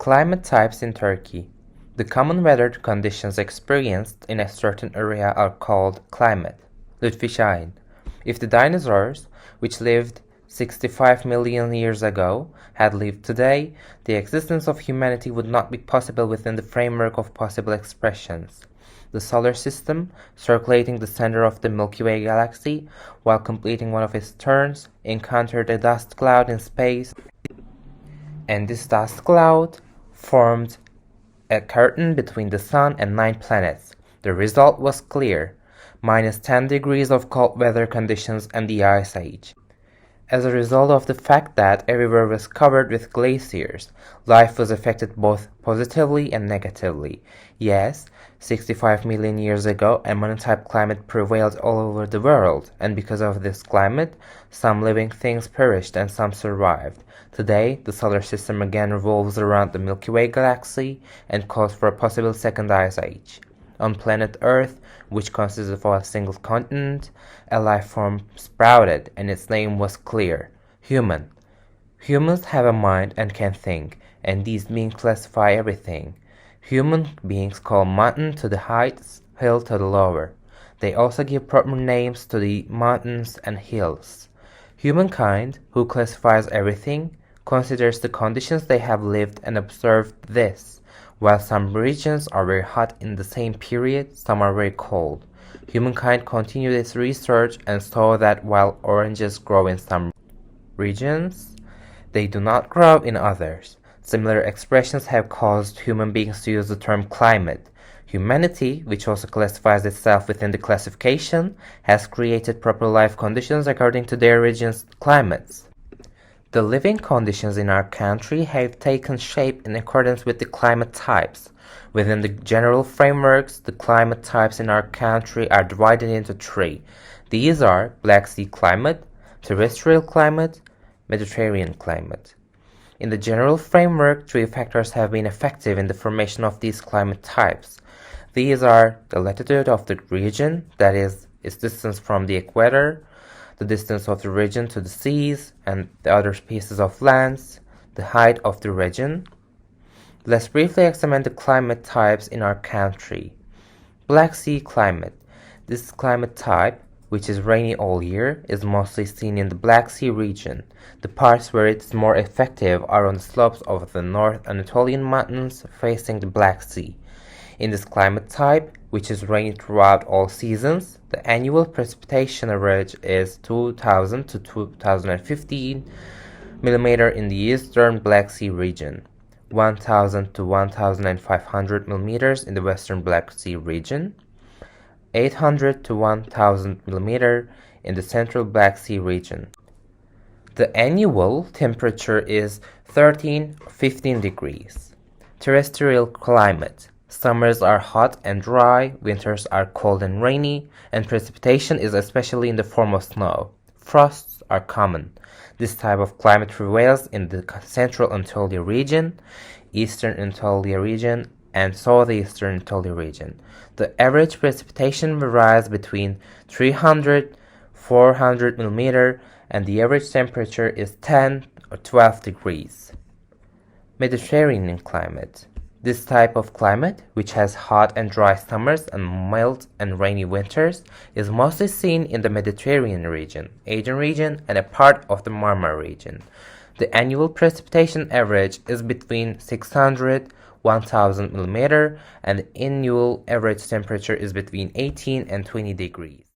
Climate types in Turkey. The common weather conditions experienced in a certain area are called climate. Lütfi ŞAHİN. If the dinosaurs, which lived 65 million years ago, had lived today, the existence of humanity would not be possible within the framework of possible expressions. The solar system, circulating the center of the Milky Way Galaxy, while completing one of its turns, encountered a dust cloud in space, and this dust cloud formed a curtain between the Sun and 9 planets. The result was clear: minus 10 degrees of cold weather conditions and the Ice Age. As a result of the fact that everywhere was covered with glaciers, life was affected both positively and negatively. Yes, 65 million years ago, a monotype climate prevailed all over the world, and because of this climate, some living things perished and some survived. Today, the solar system again revolves around the Milky Way Galaxy and calls for a possible second ice age. On planet Earth, which consists of a single continent, a life form sprouted, and its name was clear: human. Humans have a mind and can think, and these beings classify everything. Human beings call mountain to the heights, hill to the lower. They also give proper names to the mountains and hills. Humankind, who classifies everything, considers the conditions they have lived and observed this. While some regions are very hot in the same period, some are very cold. Humankind continued its research and saw that while oranges grow in some regions, they do not grow in others. Similar expressions have caused human beings to use the term climate. Humanity, which also classifies itself within the classification, has created proper life conditions according to their region's climates. The living conditions in our country have taken shape in accordance with the climate types. Within the general frameworks, the climate types in our country are divided into 3. These are Black Sea climate, terrestrial climate, Mediterranean climate. In the general framework, 3 factors have been effective in the formation of these climate types. These are the latitude of the region, that is, its distance from the equator, the distance of the region to the seas and the other pieces of lands, the height of the region. Let's briefly examine the climate types in our country. Black Sea climate. This climate type, which is rainy all year, is mostly seen in the Black Sea region. The parts where it is more effective are on the slopes of the North Anatolian mountains facing the Black Sea. In this climate type, which is rainy throughout all seasons, the annual precipitation average is 2000 to 2015 mm in the eastern Black Sea region, 1000 to 1500 mm in the western Black Sea region, 800 to 1000 mm in the central Black Sea region. The annual temperature is 13-15 degrees. Terrestrial climate. Summers are hot and dry, winters are cold and rainy, and precipitation is especially in the form of snow. Frosts are common. This type of climate prevails in the central Anatolia region, eastern Anatolia region, and southeastern Anatolia region. The average precipitation varies between 300-400 mm, and the average temperature is 10 or 12 degrees. Mediterranean climate. This type of climate, which has hot and dry summers and mild and rainy winters, is mostly seen in the Mediterranean region, Aegean region, and a part of the Marmara region. The annual precipitation average is between 600-1000 mm, and the annual average temperature is between 18 and 20 degrees.